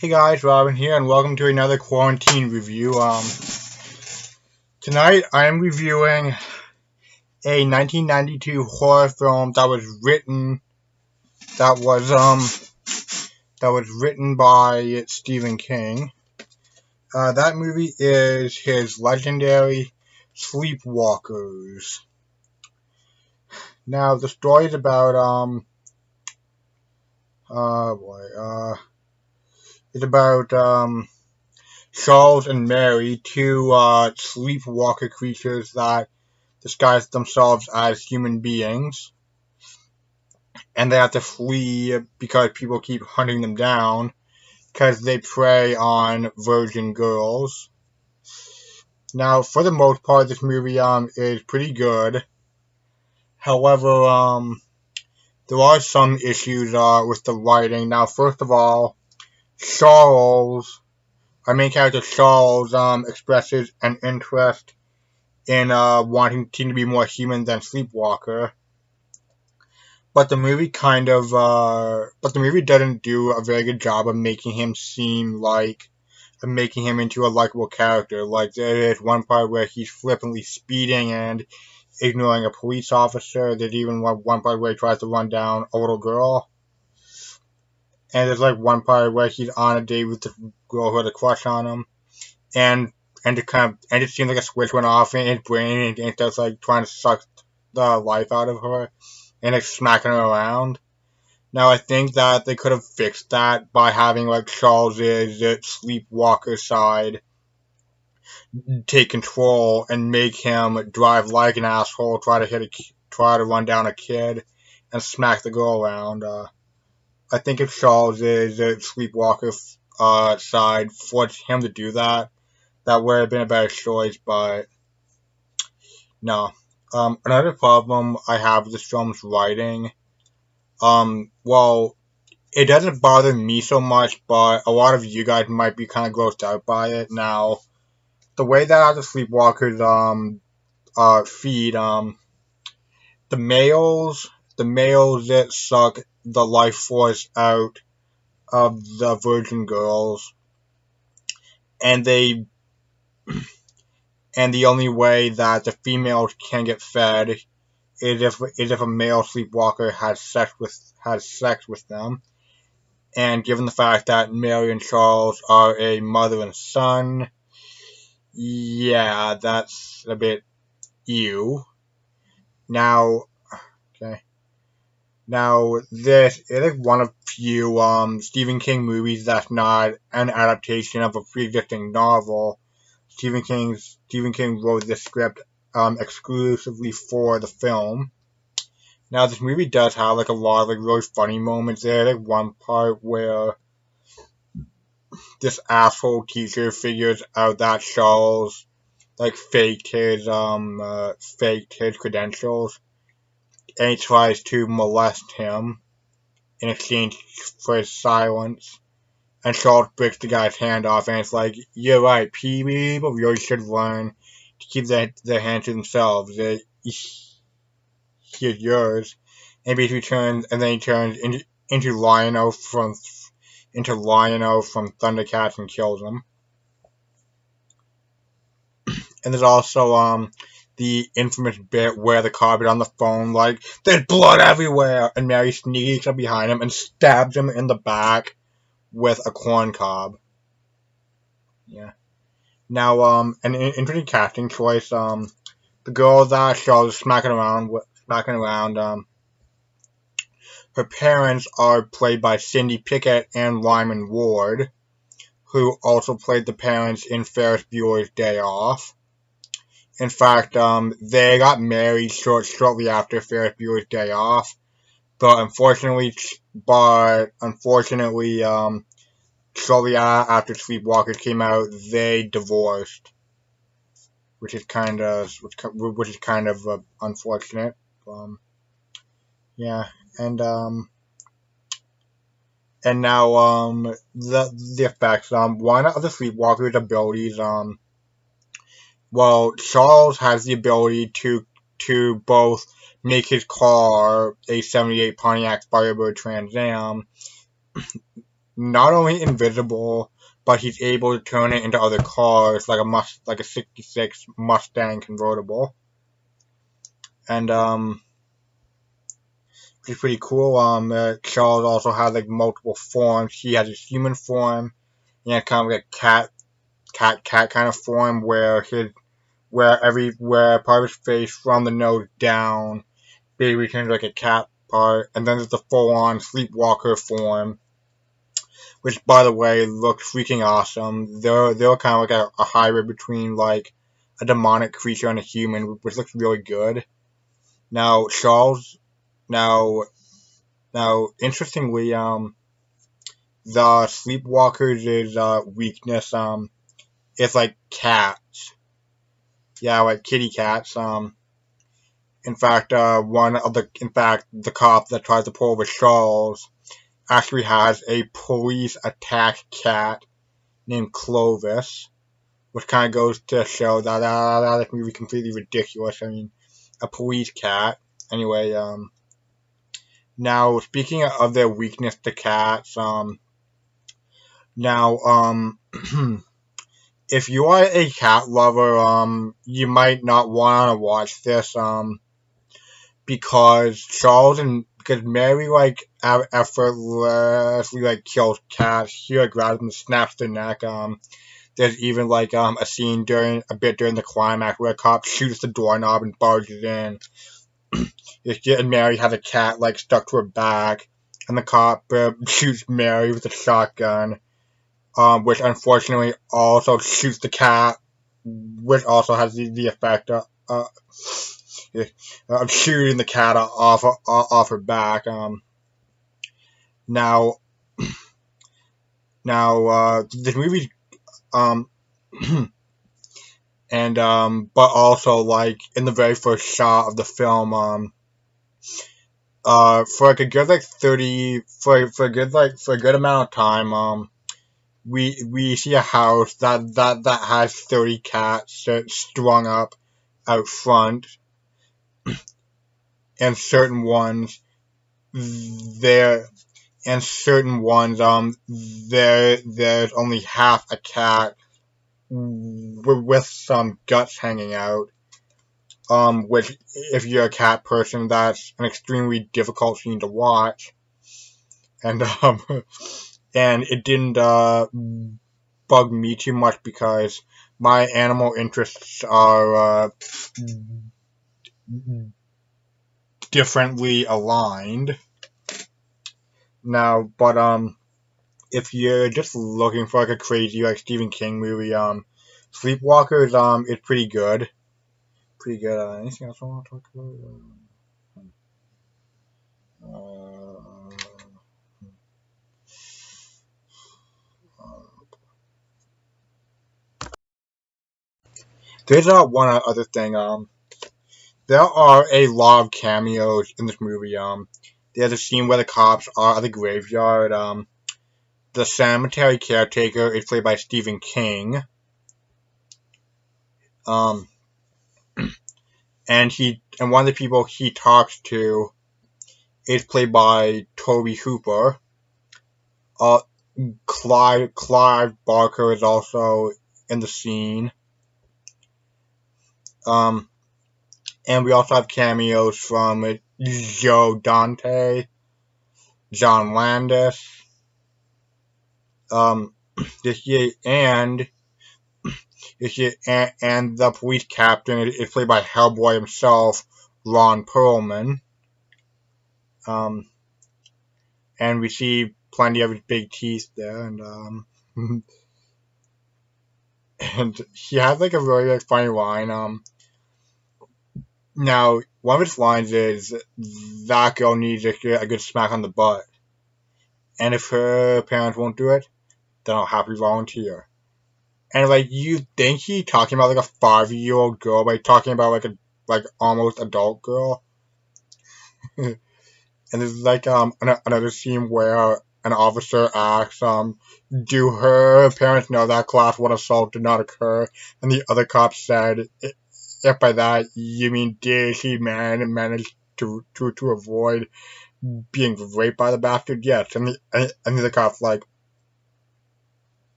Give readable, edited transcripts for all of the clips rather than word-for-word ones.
Hey guys, Robin here, and welcome to another quarantine review. Tonight I am reviewing a 1992 horror film that was written by Stephen King. That movie is his legendary Sleepwalkers. Now the story is about it's about Charles and Mary, two sleepwalker creatures that disguise themselves as human beings, and they have to flee because people keep hunting them down because they prey on virgin girls. Now, for the most part, this movie is pretty good. However, there are some issues with the writing. Now, first of all, Charles, our main character Charles, expresses an interest in wanting to be more human than Sleepwalker. But the movie doesn't do a very good job of making him making him into a likable character. Like, there is one part where he's flippantly speeding and ignoring a police officer. There's even one part where he tries to run down a little girl. And there's like one part where he's on a date with the girl who had a crush on him. And it seems like a switch went off in his brain, and it starts like trying to suck the life out of her and like smacking her around. Now I think that they could have fixed that by having like Charles's sleepwalker side take control and make him drive like an asshole, try to run down a kid and smack the girl around. I think if Charles's sleepwalker side forced him to do that, that would have been a better choice. But no. Another problem I have with this film's writing, well, it doesn't bother me so much, but a lot of you guys might be kind of grossed out by it. Now, the way that the Sleepwalkers feed, the males that suck the life force out of the virgin girls, and the only way that the females can get fed is if a male sleepwalker has sex with them. And given the fact that Mary and Charles are a mother and son, yeah, that's a bit ew. Now, okay. Now, this is one of few Stephen King movies that's not an adaptation of a pre-existing novel. Stephen King wrote this script exclusively for the film. Now, this movie does have like a lot of like really funny moments. There's like one part where this asshole teacher figures out that Charles like faked his credentials, and he tries to molest him in exchange for his silence. And Charles breaks the guy's hand off, and it's like, you're right, people really should learn to keep their hands to themselves. Here's yours. And basically he turns into Lion-O from Thundercats and kills him. And there's also the infamous bit where the cop is on the phone like, there's blood everywhere, and Mary sneaks up behind him and stabs him in the back with a corn cob. Yeah. Now, an interesting casting choice. The girl that Charles is smacking around, her parents are played by Cindy Pickett and Lyman Ward, who also played the parents in Ferris Bueller's Day Off. In fact, they got married shortly after Ferris Bueller's Day Off, but unfortunately, shortly after Sleepwalkers came out, they divorced, which is kind of unfortunate. Yeah, and now the effects. One of the Sleepwalkers' abilities. Well, Charles has the ability to both make his car a '78 Pontiac Firebird Trans Am not only invisible, but he's able to turn it into other cars, like a '66 Mustang convertible, and which is pretty cool. Charles also has like multiple forms. He has his human form, and kind of like a cat kind of form where part of his face from the nose down basically turns like a cat part, and then there's the full on sleepwalker form, which by the way looks freaking awesome. They're kind of like a hybrid between like a demonic creature and a human, which looks really good. Now Charles, now interestingly, the sleepwalkers is weakness is like cats. Yeah, like kitty cats. In fact, the cop that tries to pull over Charles actually has a police attack cat named Clovis, which kind of goes to show that movie completely ridiculous. I mean, a police cat. Anyway, now speaking of their weakness to cats, now, if you are a cat lover, you might not want to watch this, because Mary like effortlessly like kills cats. She like grabs them and snaps their neck. There's even like a scene during the climax where a cop shoots the doorknob and barges in. And Mary has a cat like stuck to her back, and the cop shoots Mary with a shotgun, which unfortunately also shoots the cat, which also has the effect of shooting the cat off her back. Now, this movie, um, and but also like in the very first shot of the film, for like a good like 30 for a good amount of time, we see a house that has 30 cats strung up out front, and there certain ones there's only half a cat with some guts hanging out, which if you're a cat person, that's an extremely difficult scene to watch, and and it didn't bug me too much because my animal interests are differently aligned. Now, but if you're just looking for like a crazy like Stephen King movie, Sleepwalkers is pretty good. Pretty good. Anything else I want to talk about? There's one other thing. There are a lot of cameos in this movie. There's a scene where the cops are at the graveyard. The cemetery caretaker is played by Stephen King. Um, and one of the people he talks to is played by Toby Hooper. Clive Barker is also in the scene. And we also have cameos from Joe Dante, John Landis, this year, and the police captain is played by Hellboy himself, Ron Perlman. And we see plenty of his big teeth there, and and he has like a really like, funny line. Now, one of his lines is, that girl needs a good smack on the butt. And if her parents won't do it, then I'll happily volunteer. And like, you think he's talking about like a 5-year-old girl, but he's talking about like a almost adult girl. And there's like another scene where an officer asks, do her parents know that class 1 assault did not occur? And the other cop said, if by that you mean did he manage to avoid being raped by the bastard? Yes. And the cop's like,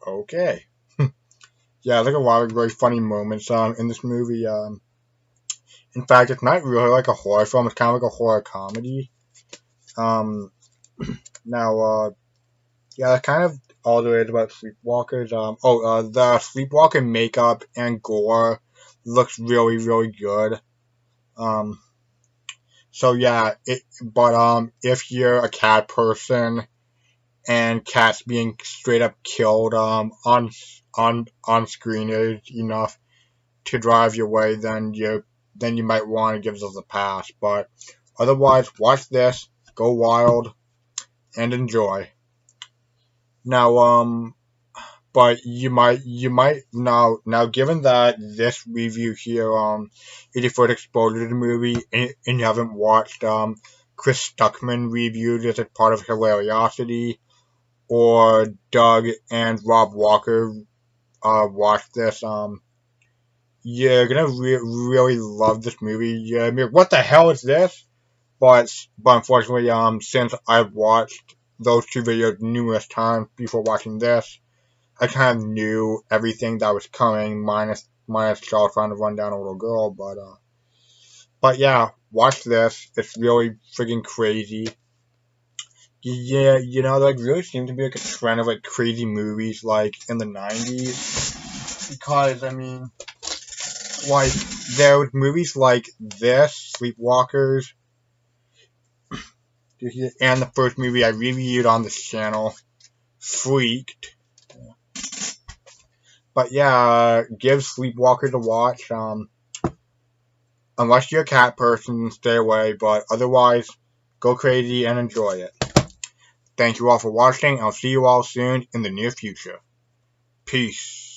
Okay. Yeah, there's like a lot of really funny moments in this movie. In fact, it's not really like a horror film. It's kind of like a horror comedy. Um, now, yeah, that's kind of all there is about Sleepwalkers. The Sleepwalker makeup and gore looks really, really good. Um, so yeah, if you're a cat person and cats being straight up killed on screen is enough to drive you away, then you might want to give this a pass. But otherwise, watch this, go wild, and enjoy. Now, but you might now given that this review here is your first exposure to the movie and you haven't watched Chris Stuckman reviewed as a part of Hilariosity or Doug and Rob Walker watched this you're gonna really love this movie. Yeah, I mean, what the hell is this? But unfortunately since I've watched those two videos numerous times before watching this, I kind of knew everything that was coming, minus Charles trying to run down a little girl. But yeah, watch this. It's really freaking crazy. Yeah, like really seemed to be like a trend of like crazy movies like in the '90s. Because I mean, like there was movies like this, Sleepwalkers, and the first movie I reviewed on this channel, Freaked. But yeah, give Sleepwalkers a watch. Unless you're a cat person, stay away, but otherwise, go crazy and enjoy it. Thank you all for watching. I'll see you all soon in the near future. Peace.